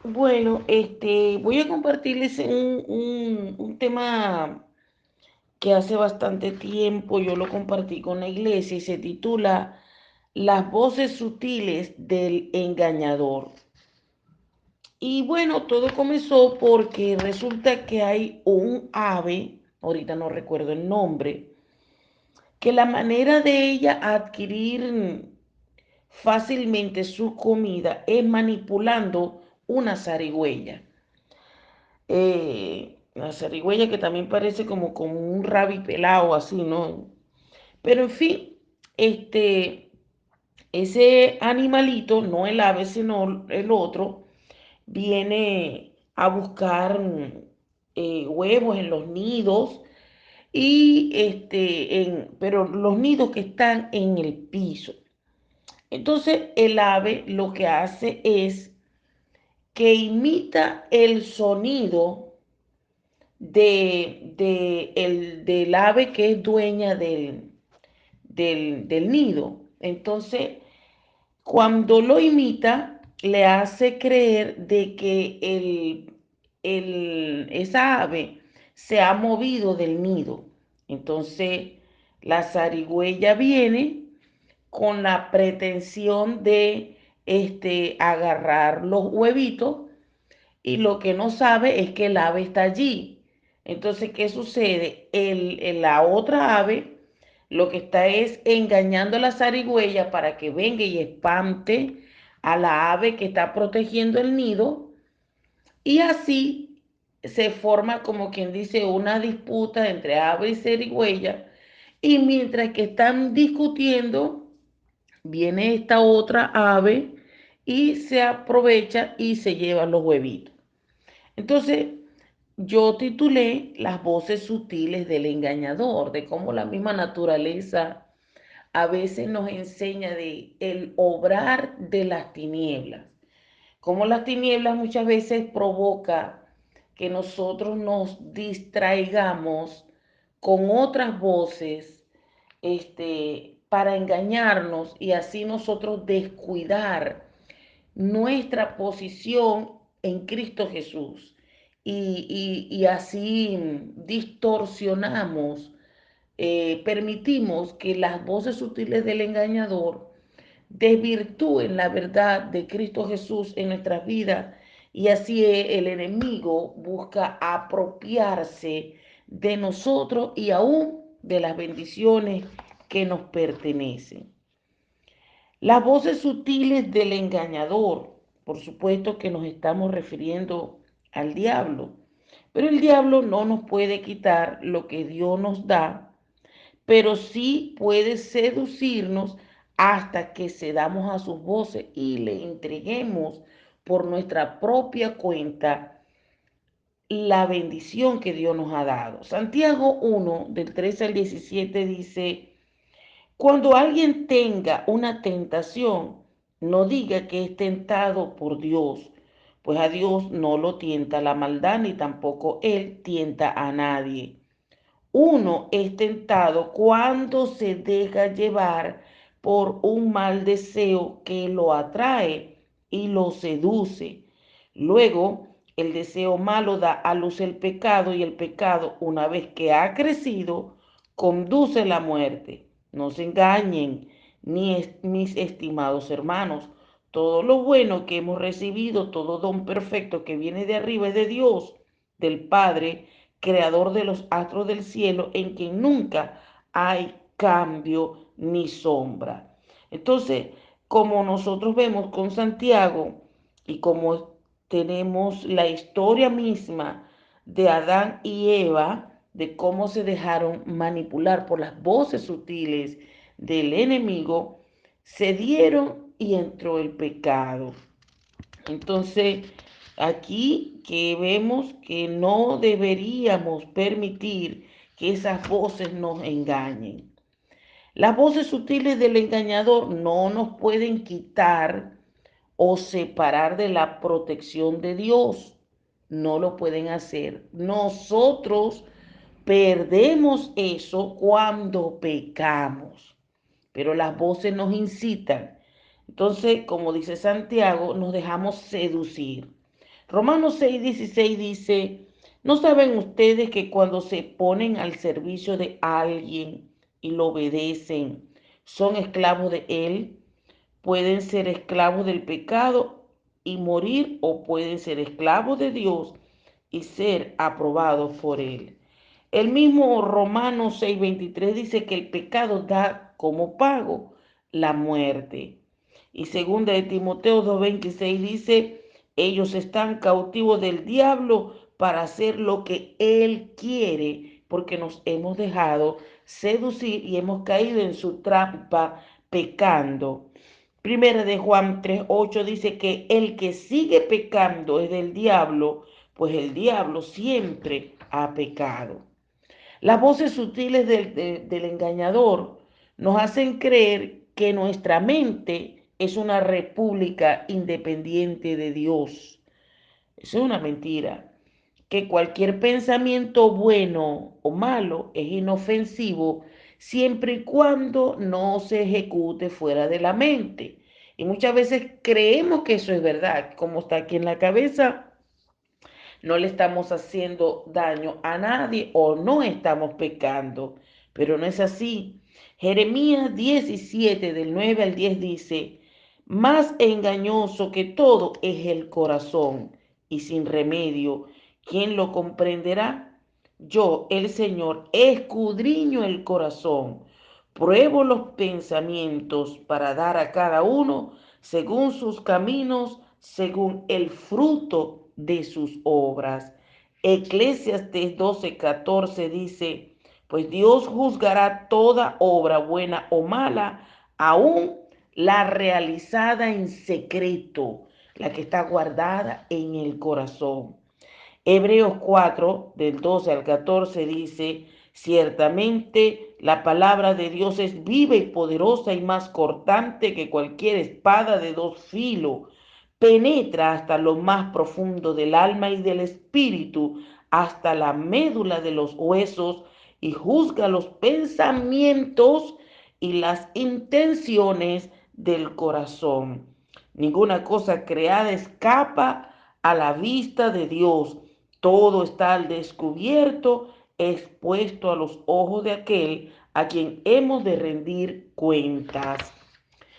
Bueno, voy a compartirles un tema que hace bastante tiempo yo lo compartí con la iglesia y se titula Las voces sutiles del engañador. Y bueno, todo comenzó porque resulta que hay un ave, ahorita no recuerdo el nombre, que la manera de ella adquirir fácilmente su comida es manipulando una zarigüeya. La zarigüeya que también parece como un rabi pelado, así, ¿no? Pero en fin, este, ese animalito, no el ave, sino el otro, viene a buscar huevos en los nidos y pero los nidos que están en el piso. Entonces el ave lo que hace es que imita el sonido del ave que es dueña del nido. Entonces, cuando lo imita, le hace creer de que esa ave se ha movido del nido. Entonces, la zarigüeya viene con la pretensión de agarrar los huevitos y lo que no sabe es que el ave está allí. Entonces, ¿qué sucede? La otra ave lo que está es engañando a la zarigüeya para que venga y espante a la ave que está protegiendo el nido y así se forma como quien dice una disputa entre ave y zarigüeya y mientras que están discutiendo viene esta otra ave y se aprovecha y se lleva los huevitos. Entonces, yo titulé Las voces sutiles del engañador, de cómo la misma naturaleza a veces nos enseña de el obrar de las tinieblas, cómo las tinieblas muchas veces provoca que nosotros nos distraigamos con otras voces, para engañarnos y así nosotros descuidar nuestra posición en Cristo Jesús. Y así distorsionamos, permitimos que las voces sutiles del engañador desvirtúen la verdad de Cristo Jesús en nuestras vidas y así el enemigo busca apropiarse de nosotros y aún de las bendiciones que nos pertenecen. Las voces sutiles del engañador, por supuesto que nos estamos refiriendo al diablo, pero el diablo no nos puede quitar lo que Dios nos da, pero sí puede seducirnos hasta que cedamos a sus voces y le entreguemos por nuestra propia cuenta la bendición que Dios nos ha dado. Santiago 1, del 13 al 17 dice, cuando alguien tenga una tentación, no diga que es tentado por Dios, pues a Dios no lo tienta la maldad, ni tampoco Él tienta a nadie. Uno es tentado cuando se deja llevar por un mal deseo que lo atrae y lo seduce. Luego, el deseo malo da a luz el pecado y el pecado, una vez que ha crecido, conduce a la muerte. No se engañen, mis estimados hermanos. Todo lo bueno que hemos recibido, todo don perfecto que viene de arriba es de Dios, del Padre, creador de los astros del cielo, en quien nunca hay cambio ni sombra. Entonces, como nosotros vemos con Santiago y como tenemos la historia misma de Adán y Eva, de cómo se dejaron manipular por las voces sutiles del enemigo, se dieron y entró el pecado. Entonces, aquí que vemos que no deberíamos permitir que esas voces nos engañen. Las voces sutiles del engañador no nos pueden quitar o separar de la protección de Dios. No lo pueden hacer. Nosotros perdemos eso cuando pecamos, pero las voces nos incitan. Entonces, como dice Santiago, nos dejamos seducir. Romanos 6:16 dice, ¿no saben ustedes que cuando se ponen al servicio de alguien y lo obedecen, son esclavos de él? Pueden ser esclavos del pecado y morir, o pueden ser esclavos de Dios y ser aprobados por él. El mismo Romanos 6:23 dice que el pecado da como pago la muerte. Y segunda de Timoteo 2:26 dice, ellos están cautivos del diablo para hacer lo que él quiere, porque nos hemos dejado seducir y hemos caído en su trampa pecando. Primera de Juan 3:8 dice que el que sigue pecando es del diablo, pues el diablo siempre ha pecado. Las voces sutiles del engañador nos hacen creer que nuestra mente es una república independiente de Dios. Eso es una mentira. Que cualquier pensamiento bueno o malo es inofensivo siempre y cuando no se ejecute fuera de la mente. Y muchas veces creemos que eso es verdad, como está aquí en la cabeza, no le estamos haciendo daño a nadie o no estamos pecando, pero no es así. Jeremías 17 del 9 al 10 dice, más engañoso que todo es el corazón y sin remedio, ¿quién lo comprenderá? Yo, el Señor, escudriño el corazón, pruebo los pensamientos para dar a cada uno según sus caminos, según el fruto de sus obras. Eclesiastes 12:14 dice, pues Dios juzgará toda obra buena o mala, aún la realizada en secreto, la que está guardada en el corazón. Hebreos 4, del 12 al 14 dice, ciertamente la palabra de Dios es viva y poderosa y más cortante que cualquier espada de dos filos. Penetra hasta lo más profundo del alma y del espíritu, hasta la médula de los huesos, y juzga los pensamientos y las intenciones del corazón. Ninguna cosa creada escapa a la vista de Dios. Todo está al descubierto, expuesto a los ojos de aquel a quien hemos de rendir cuentas.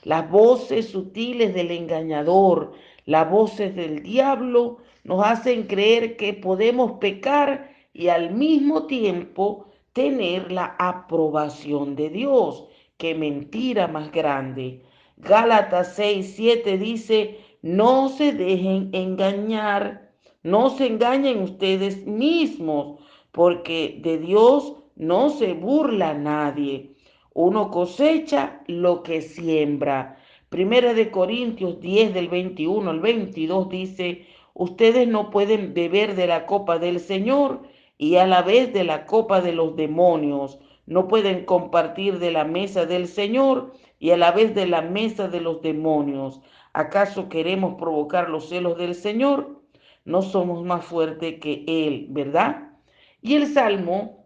Las voces sutiles del engañador, las voces del diablo, nos hacen creer que podemos pecar y al mismo tiempo tener la aprobación de Dios. Qué mentira más grande. Gálatas 6:7 dice, no se dejen engañar, no se engañen ustedes mismos, porque de Dios no se burla nadie. Uno cosecha lo que siembra. Primera de Corintios 10 del 21 al 22 dice, ustedes no pueden beber de la copa del Señor y a la vez de la copa de los demonios. No pueden compartir de la mesa del Señor y a la vez de la mesa de los demonios. ¿Acaso queremos provocar los celos del Señor? No somos más fuertes que Él, ¿verdad? Y el Salmo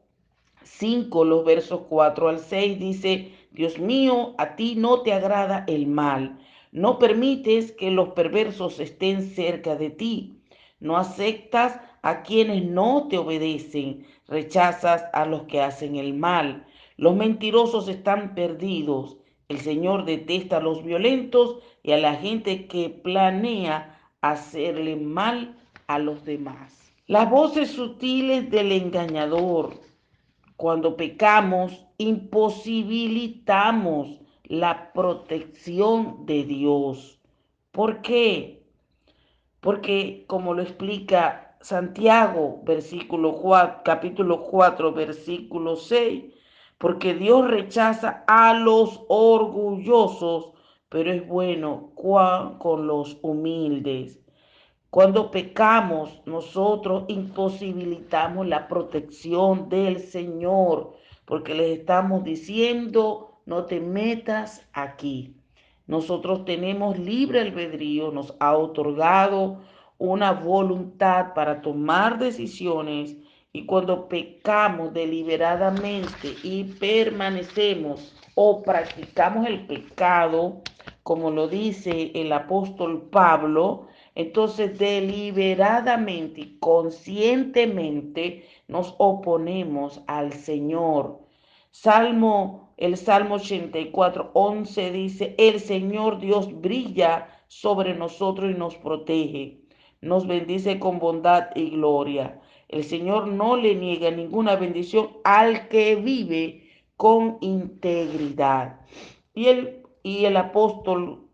5, los versos 4 al 6 dice, Dios mío, a ti no te agrada el mal, no permites que los perversos estén cerca de ti, no aceptas a quienes no te obedecen, rechazas a los que hacen el mal, los mentirosos están perdidos, el Señor detesta a los violentos y a la gente que planea hacerle mal a los demás. Las voces sutiles del engañador. Cuando pecamos, imposibilitamos la protección de Dios. ¿Por qué? Porque como lo explica Santiago, capítulo 4, versículo 6, porque Dios rechaza a los orgullosos, pero es bueno con los humildes. Cuando pecamos, nosotros imposibilitamos la protección del Señor, porque les estamos diciendo, no te metas aquí. Nosotros tenemos libre albedrío, nos ha otorgado una voluntad para tomar decisiones y cuando pecamos deliberadamente y permanecemos o practicamos el pecado, como lo dice el apóstol Pablo, entonces deliberadamente y conscientemente nos oponemos al Señor. El Salmo 84:11 dice, el Señor Dios brilla sobre nosotros y nos protege, nos bendice con bondad y gloria. El Señor no le niega ninguna bendición al que vive con integridad. Y el apóstol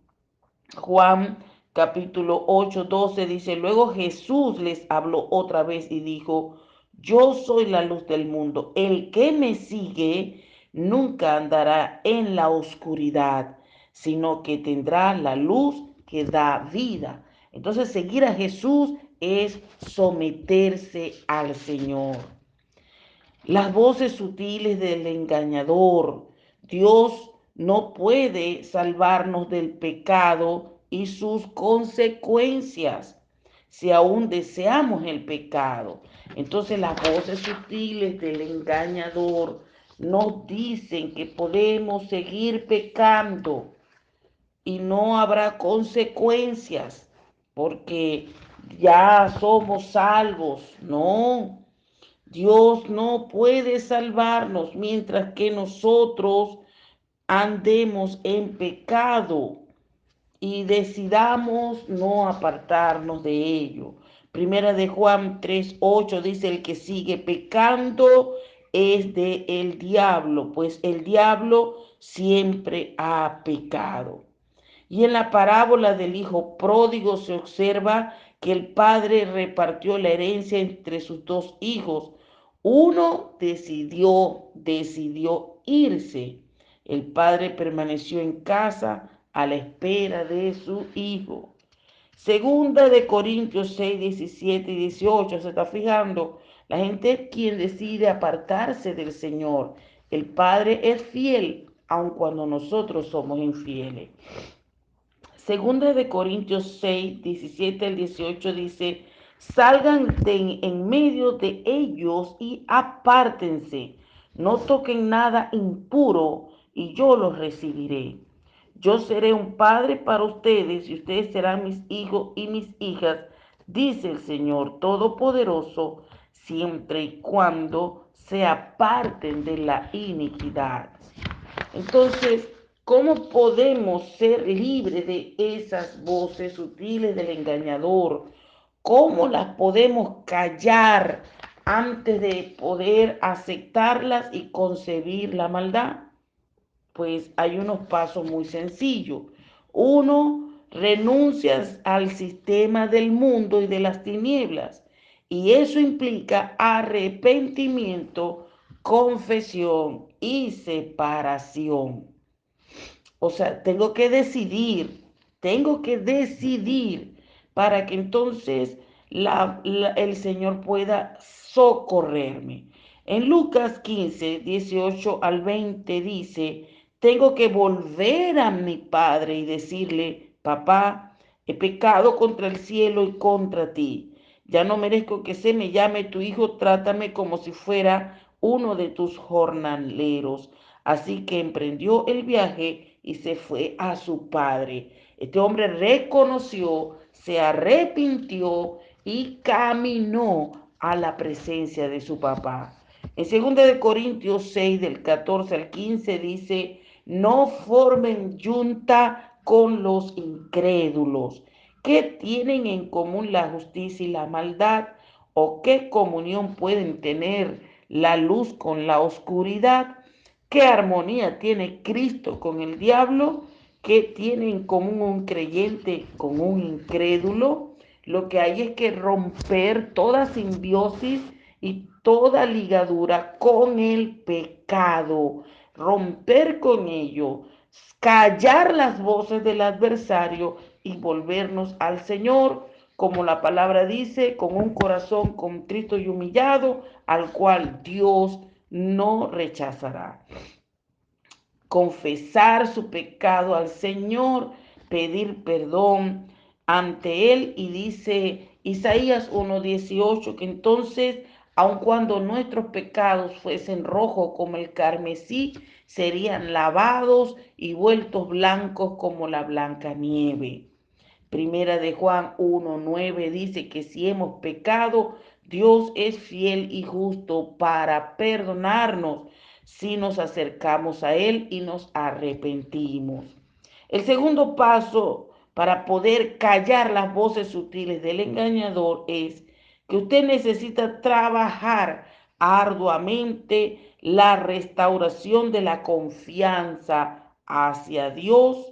Juan capítulo 8:12 dice, luego Jesús les habló otra vez y dijo, yo soy la luz del mundo, el que me sigue nunca andará en la oscuridad, sino que tendrá la luz que da vida. Entonces seguir a Jesús es someterse al Señor. Las voces sutiles del engañador. Dios no puede salvarnos del pecado y sus consecuencias si aún deseamos el pecado. Entonces las voces sutiles del engañador nos dicen que podemos seguir pecando y no habrá consecuencias porque ya somos salvos. No, Dios no puede salvarnos mientras que nosotros andemos en pecado y decidamos no apartarnos de ello. Primera de Juan 3:8 dice, el que sigue pecando es de el diablo, pues el diablo siempre ha pecado. Y en la parábola del hijo pródigo se observa que el padre repartió la herencia entre sus dos hijos. Uno decidió irse. El padre permaneció en casa a la espera de su hijo. Segunda de Corintios 6:17 y 18. Se está fijando, la gente es quien decide apartarse del Señor. El Padre es fiel, aun cuando nosotros somos infieles. Segunda de Corintios 6:17 al 18 dice, salgan en medio de ellos y apártense, no toquen nada impuro y yo los recibiré. Yo seré un padre para ustedes y ustedes serán mis hijos y mis hijas, dice el Señor Todopoderoso, siempre y cuando se aparten de la iniquidad. Entonces, ¿cómo podemos ser libres de esas voces sutiles del engañador? ¿Cómo las podemos callar antes de poder aceptarlas y concebir la maldad? Pues hay unos pasos muy sencillos. Uno, renuncias al sistema del mundo y de las tinieblas. Y eso implica arrepentimiento, confesión y separación. O sea, tengo que decidir para que entonces el Señor pueda socorrerme. En Lucas 15:18 al 20 dice, tengo que volver a mi padre y decirle, papá, he pecado contra el cielo y contra ti. Ya no merezco que se me llame tu hijo, trátame como si fuera uno de tus jornaleros. Así que emprendió el viaje y se fue a su padre. Este hombre reconoció, se arrepintió y caminó a la presencia de su papá. En 2 Corintios 6, del 14 al 15 dice, no formen yunta con los incrédulos. ¿Qué tienen en común la justicia y la maldad? ¿O qué comunión pueden tener la luz con la oscuridad? ¿Qué armonía tiene Cristo con el diablo? ¿Qué tiene en común un creyente con un incrédulo? Lo que hay es que romper toda simbiosis y toda ligadura con el pecado, romper con ello, callar las voces del adversario y volvernos al Señor, como la palabra dice, con un corazón contrito y humillado, al cual Dios no rechazará. Confesar su pecado al Señor, pedir perdón ante Él, y dice Isaías 1:18 que entonces, aun cuando nuestros pecados fuesen rojos como el carmesí, serían lavados y vueltos blancos como la blanca nieve. Primera de Juan 1:9 dice que si hemos pecado, Dios es fiel y justo para perdonarnos si nos acercamos a Él y nos arrepentimos. El segundo paso para poder callar las voces sutiles del engañador es que usted necesita trabajar arduamente la restauración de la confianza hacia Dios,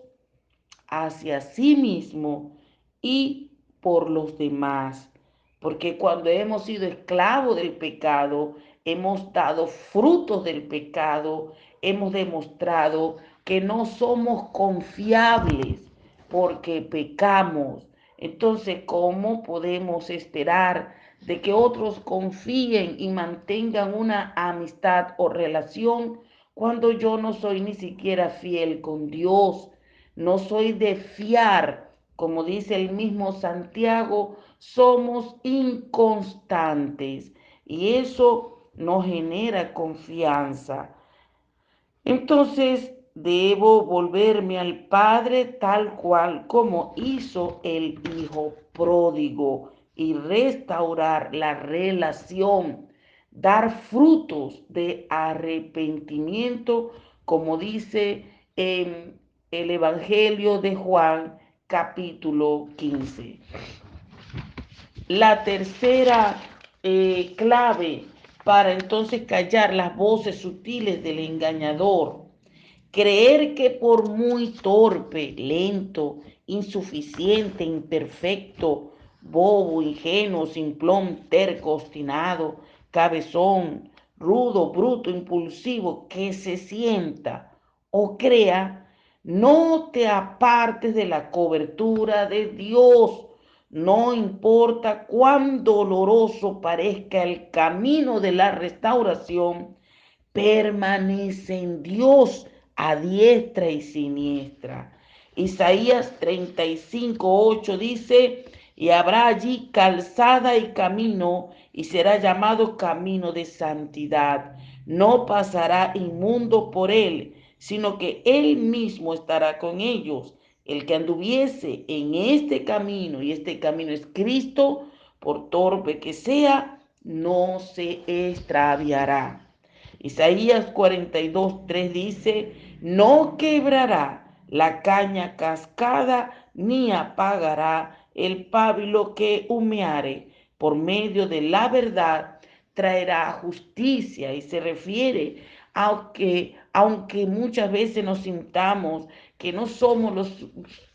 hacia sí mismo y por los demás. Porque cuando hemos sido esclavos del pecado, hemos dado frutos del pecado, hemos demostrado que no somos confiables porque pecamos. Entonces, ¿cómo podemos esperar de que otros confíen y mantengan una amistad o relación cuando yo no soy ni siquiera fiel con Dios? No soy de fiar, como dice el mismo Santiago, somos inconstantes y eso no genera confianza. Entonces debo volverme al Padre tal cual como hizo el Hijo pródigo y restaurar la relación, dar frutos de arrepentimiento, como dice en el Evangelio de Juan capítulo 15. La tercera clave para entonces callar las voces sutiles del engañador: creer que por muy torpe, lento, insuficiente, imperfecto, bobo, ingenuo, simplón, terco, obstinado, cabezón, rudo, bruto, impulsivo, que se sienta o crea, no te apartes de la cobertura de Dios. No importa cuán doloroso parezca el camino de la restauración, permanece en Dios a diestra y siniestra. Isaías 35:8 dice: y habrá allí calzada y camino, y será llamado camino de santidad. No pasará inmundo por él, sino que él mismo estará con ellos. El que anduviese en este camino, y este camino es Cristo, por torpe que sea, no se extraviará. Isaías 42:3 dice: no quebrará la caña cascada, ni apagará el pábilo que humeare. Por medio de la verdad traerá justicia. Y se refiere aunque muchas veces nos sintamos que no somos los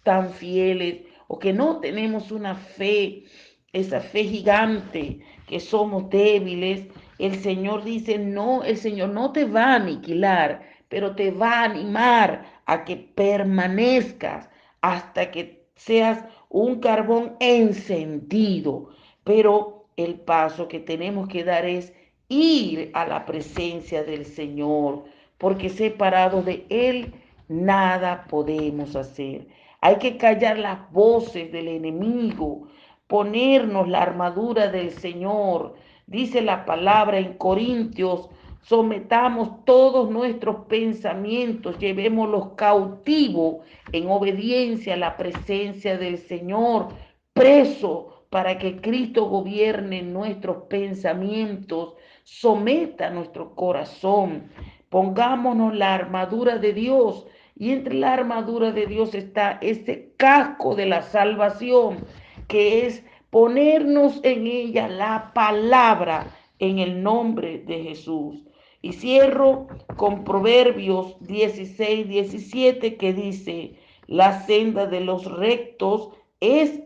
tan fieles o que no tenemos una fe, esa fe gigante, que somos débiles, el Señor dice: no, el Señor no te va a aniquilar, pero te va a animar a que permanezcas hasta que seas un carbón encendido. Pero el paso que tenemos que dar es ir a la presencia del Señor, porque separados de Él nada podemos hacer. Hay que callar las voces del enemigo, ponernos la armadura del Señor. Dice la palabra en Corintios: sometamos todos nuestros pensamientos, llevémoslos cautivos en obediencia a la presencia del Señor, preso para que Cristo gobierne nuestros pensamientos, someta nuestro corazón. Pongámonos la armadura de Dios, y entre la armadura de Dios está ese casco de la salvación, que es ponernos en ella la palabra en el nombre de Jesús. Y cierro con Proverbios 16:17, que dice: la senda de los rectos es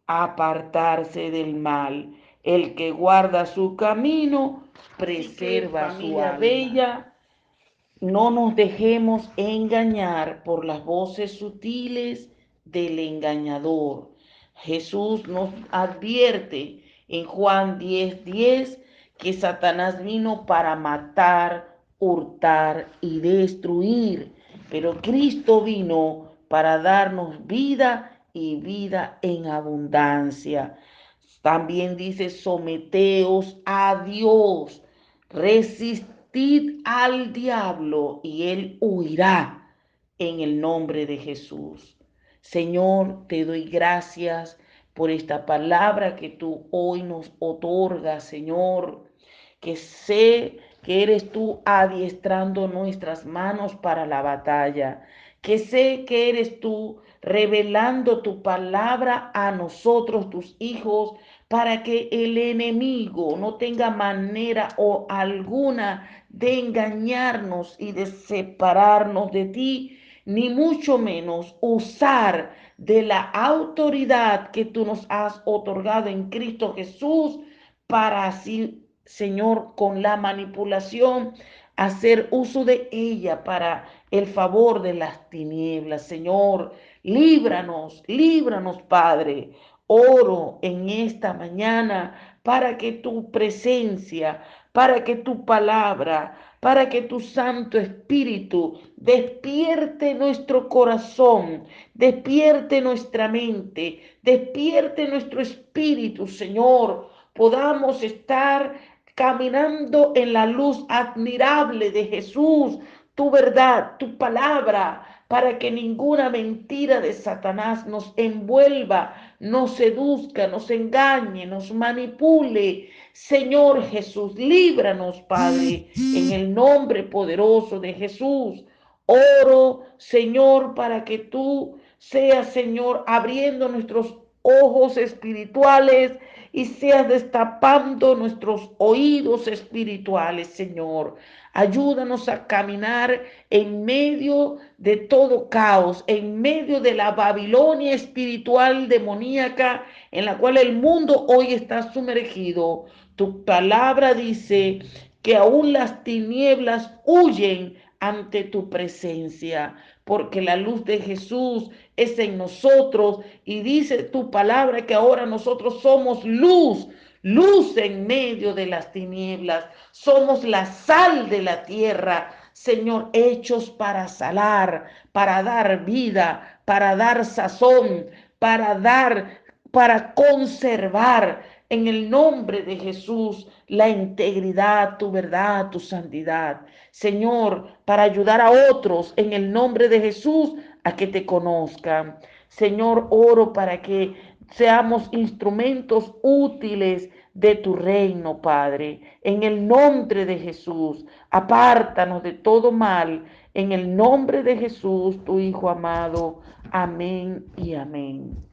apartarse del mal. El que guarda su camino preserva su alma. Bella, no nos dejemos engañar por las voces sutiles del engañador. Jesús nos advierte en Juan 10:10 que Satanás vino para matar, hurtar y destruir, pero Cristo vino para darnos vida y vida en abundancia. También dice: someteos a Dios, resistid al diablo y él huirá en el nombre de Jesús. Señor, te doy gracias por esta palabra que tú hoy nos otorgas, Señor, que sé que eres tú adiestrando nuestras manos para la batalla, que sé que eres tú revelando tu palabra a nosotros, tus hijos, para que el enemigo no tenga manera o alguna de engañarnos y de separarnos de ti, ni mucho menos usar de la autoridad que tú nos has otorgado en Cristo Jesús para así, Señor, con la manipulación, hacer uso de ella para el favor de las tinieblas. Señor, líbranos, líbranos, Padre. Oro en esta mañana para que tu presencia, para que tu palabra, para que tu Santo Espíritu despierte nuestro corazón, despierte nuestra mente, despierte nuestro espíritu, Señor. Podamos estar caminando en la luz admirable de Jesús, tu verdad, tu palabra, para que ninguna mentira de Satanás nos envuelva, nos seduzca, nos engañe, nos manipule. Señor Jesús, líbranos, Padre, en el nombre poderoso de Jesús. Oro, Señor, para que tú seas, Señor, abriendo nuestros ojos espirituales y seas destapando nuestros oídos espirituales, Señor. Ayúdanos a caminar en medio de todo caos, en medio de la Babilonia espiritual demoníaca en la cual el mundo hoy está sumergido. Tu palabra dice que aún las tinieblas huyen ante tu presencia, porque la luz de Jesús es en nosotros y dice tu palabra que ahora nosotros somos luz, luz en medio de las tinieblas, somos la sal de la tierra, Señor, hechos para salar, para dar vida, para dar sazón, para conservar en el nombre de Jesús la integridad, tu verdad, tu santidad. Señor, para ayudar a otros en el nombre de Jesús a que te conozcan. Señor, oro para que seamos instrumentos útiles de tu reino, Padre. En el nombre de Jesús, apártanos de todo mal. En el nombre de Jesús, tu Hijo amado. Amén y amén.